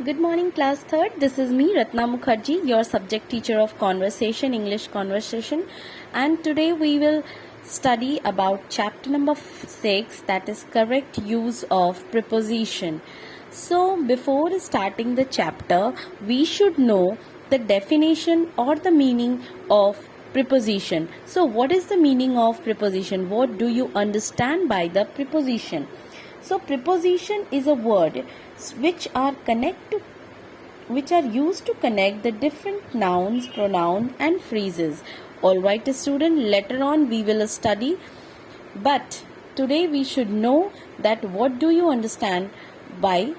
Good morning, class third. This is me, Ratna Mukherjee, your subject teacher of conversation, English conversation. And today we will study about chapter number 6, that is correct use of preposition. So before starting the chapter, we should know the definition or the meaning of preposition. So what is the meaning of preposition? What do you understand by the preposition? So preposition is a word which are used to connect the different nouns, pronoun and phrases. Alright student, later on we will study, but today we should know that what do you understand by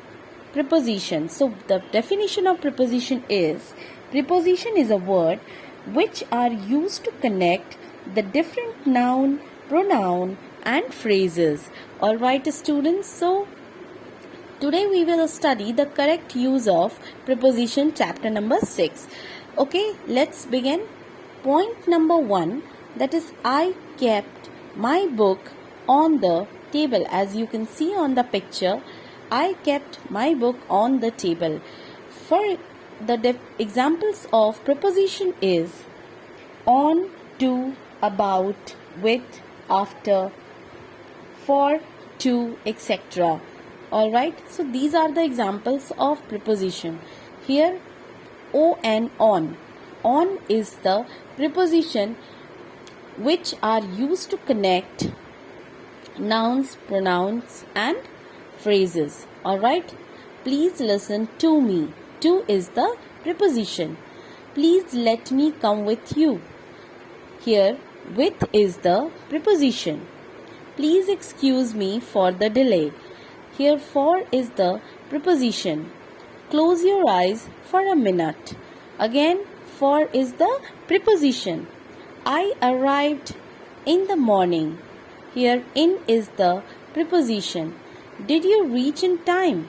preposition. So the definition of preposition is a word which are used to connect the different noun, pronoun and phrases. Alright students, so today we will study the correct use of preposition, chapter number 6. Okay, let's begin. Point number 1, that is I kept my book on the table. As you can see on the picture, I kept my book on the table. For the examples of preposition is on, to, about, with, after, for, to, etc. Alright, so these are the examples of preposition. Here, on. On is the preposition which are used to connect nouns, pronouns and phrases. Alright, please listen to me. To is the preposition. Please let me come with you. Here, with is the preposition. Please excuse me for the delay. Here, for is the preposition. Close your eyes for a minute. Again, for is the preposition. I arrived in the morning. Here, in is the preposition. Did you reach in time?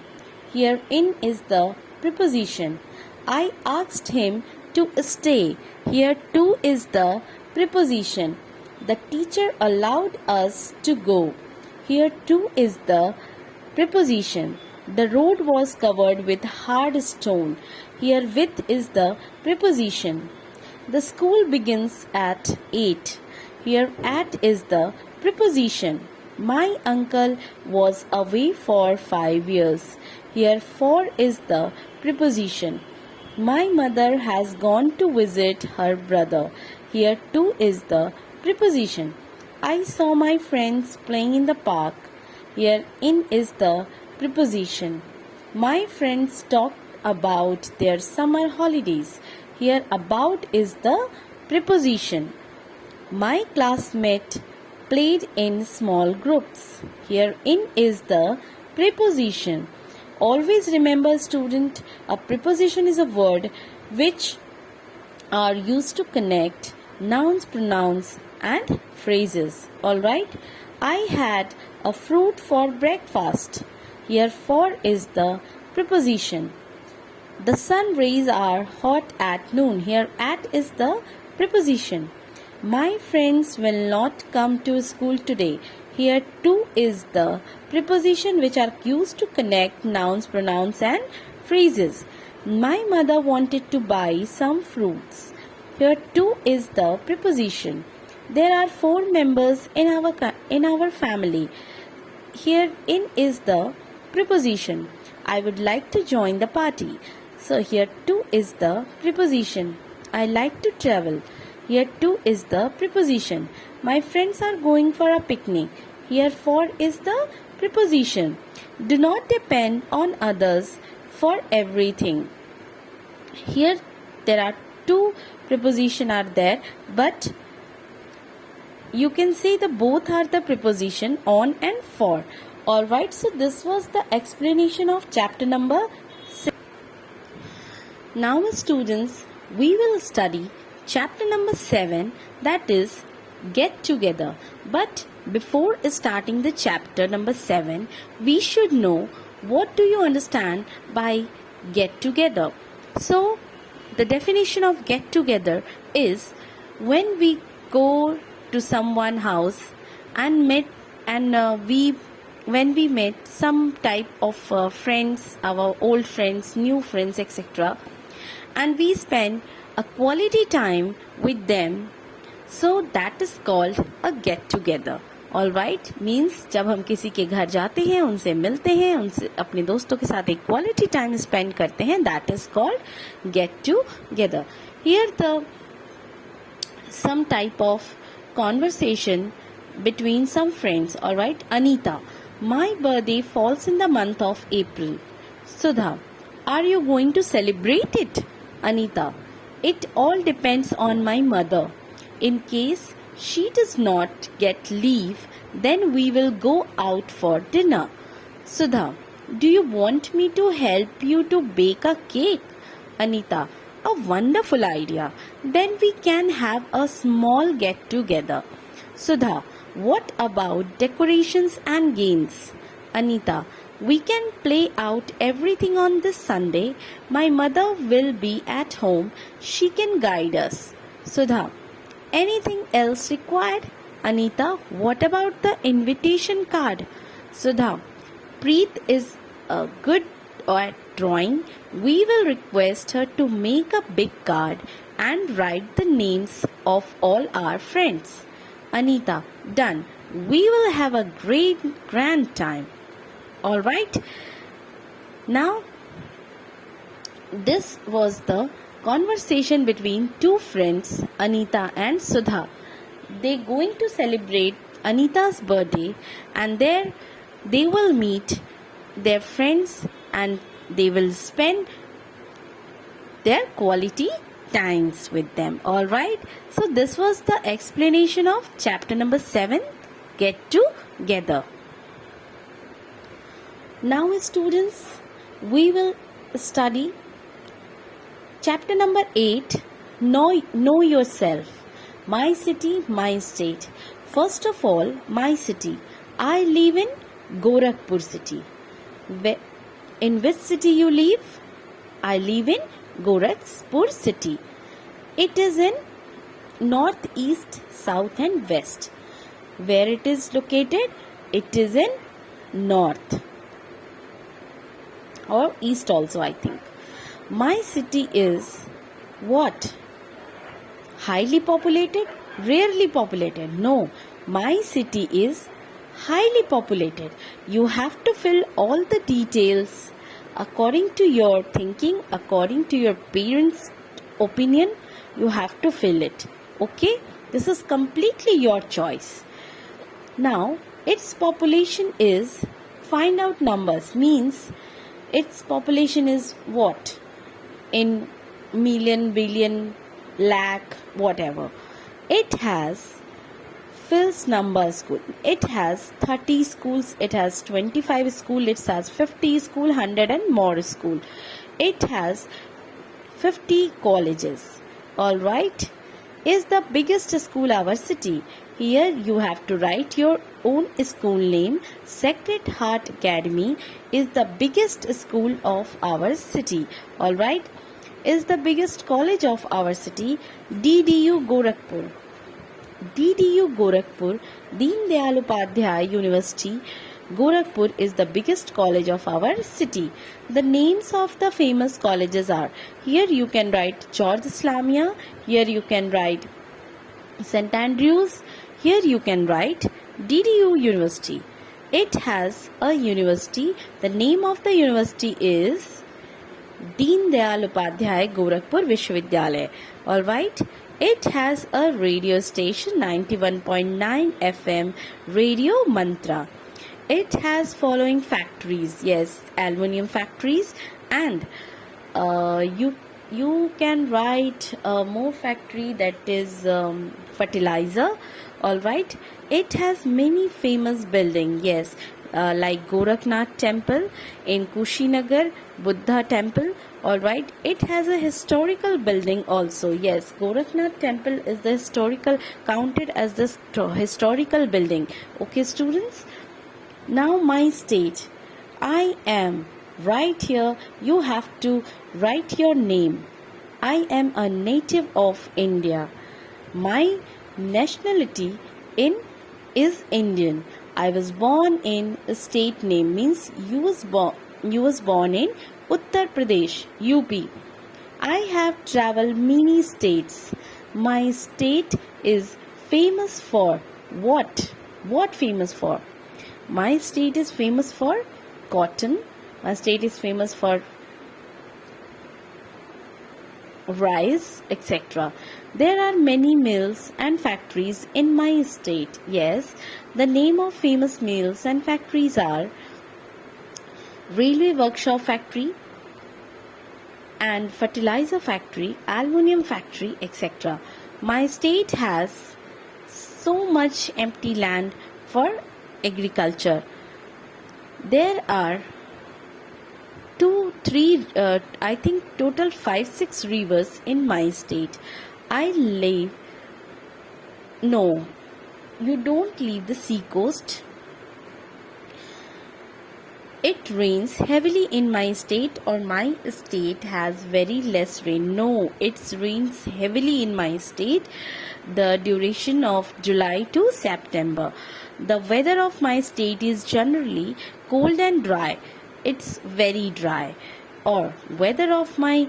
Here, in is the preposition. I asked him to stay. Here, to is the preposition. The teacher allowed us to go. Here, to is the preposition. The road was covered with hard stone. Here, with is the preposition. The school begins at 8. Here, at is the preposition. My uncle was away for 5 years. Here, for is the preposition. My mother has gone to visit her brother. Here, to is the preposition. I saw my friends playing in the park. Here, in is the preposition. My friends talked about their summer holidays. Here, about is the preposition. My classmate played in small groups. Here, in is the preposition. Always remember, student, a preposition is a word which are used to connect nouns, pronouns and phrases. Alright, I had a fruit for breakfast. Here, for is the preposition. The sun rays are hot at noon. Here, at is the preposition. My friends will not come to school today. Here, to is the preposition which are used to connect nouns, pronouns and phrases. My mother wanted to buy some fruits. Here, to is the preposition. There are 4 members in our family. Here, in is the preposition. I would like to join the party. So here, to is the preposition. I like to travel. Here, to is the preposition. My friends are going for a picnic. Here, for is the preposition. Do not depend on others for everything. Here, there are 2 preposition are there, but you can say the both are the preposition, on and for. Alright, so this was the explanation of chapter number 6. Now students, we will study chapter number 7, that is get together. But before starting the chapter number 7, we should know what do you understand by get together. So the definition of get together is when we go to someone's house and we when we met some type of friends, our old friends, new friends, etc., and we spend a quality time with them, so that is called a get together. All right, means जब हम किसी के घर जाते हैं, उनसे मिलते हैं, उनसे अपने दोस्तों के साथ एक क्वालिटी टाइम स्पेंड करते हैं, that is called get together. Here the some type of conversation between some friends. All right, Anita, my birthday falls in the month of April. Sudha, are you going to celebrate it? Anita, it all depends on my mother. In case she does not get leave, then we will go out for dinner. Sudha, do you want me to help you to bake a cake? Anita, a wonderful idea. Then we can have a small get together. Sudha, what about decorations and games? Anita, we can play out everything on this Sunday. My mother will be at home. She can guide us. Sudha, anything else required? Anita, what about the invitation card? Sudha, Preet is good at drawing. We will request her to make a big card and write the names of all our friends. Anita, done. We will have a great grand time. All right. Now, this was the conversation between two friends, Anita and Sudha. They're going to celebrate Anita's birthday, and there they will meet their friends and they will spend their quality times with them. All right, so this was the explanation of chapter number 7, get together. Now students, we will study chapter number 8, know yourself. My city, my state. First of all, my city. I live in Gorakhpur city. In which city you live? I live in Gorakhpur city. It is in north, east, south and west. Where it is located? It is in north or east also, I think. My city is what? Highly populated? Rarely populated? No. My city is highly populated. You have to fill all the details according to your thinking, according to your parents' opinion. You have to fill it. Okay, this is completely your choice. Now its population is, find out numbers, means its population is what? In million, billion, lakh, whatever. It has fills numbers school. It has 30 schools, it has 25 school, it has 50 school, 100 and more school. It has 50 colleges. All right, is the biggest school our city. Here you have to write your own school name. Sacred Heart Academy is the biggest school of our city. All right, is the biggest college of our city. DDU Gorakhpur. DDU Gorakhpur, Deen Dayal Upadhyay University, Gorakhpur is the biggest college of our city. The names of the famous colleges are, here you can write George Islamia, here you can write St. Andrews, here you can write DDU University. It has a university. The name of the university is Deen Dayal Upadhyay Gorakhpur Vishwavidyalaya. All right. It has a radio station, 91.9 FM, Radio Mantra. It has following factories, yes, aluminium factories, and you can write more factory, that is fertilizer. All right. It has many famous buildings, yes, like Gorakhnath Temple in Kushinagar, Buddha Temple. All right, it has a historical building also. Yes, Gorakhnath Temple is the historical, counted as the historical building. Okay students, now my state. I am, right here you have to write your name. I am a native of India. My nationality is Indian. I was born in a state name means you was born in Uttar Pradesh, UP. I have traveled many states. My state is famous for what? What famous for? My state is famous for cotton. My state is famous for rice, etc. There are many mills and factories in my state. Yes, the name of famous mills and factories are Railway Workshop Factory and Fertilizer Factory, Aluminium Factory, etc. My state has so much empty land for agriculture. There are I think total 5-6 rivers in my state. I live. No, you don't leave the sea coast. It rains heavily in my state, or my state has very less rain. No, it rains heavily in my state. The duration of July to September. The weather of my state is generally cold and dry. It's very dry. Or weather of my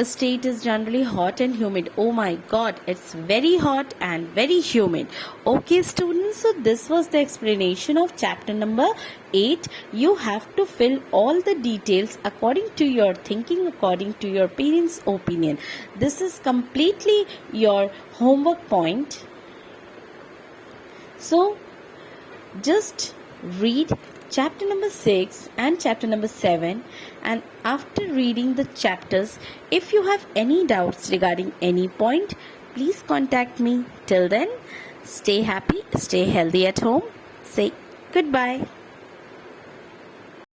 state is generally hot and humid. Oh my god, it's very hot and very humid. Okay students, so this was the explanation of chapter number 8. You have to fill all the details according to your thinking, according to your parents' opinion. This is completely your homework point. So just read chapter number 6 and chapter number 7, and after reading the chapters, if you have any doubts regarding any point, please contact me. Till then, stay happy, stay healthy at home. Say goodbye.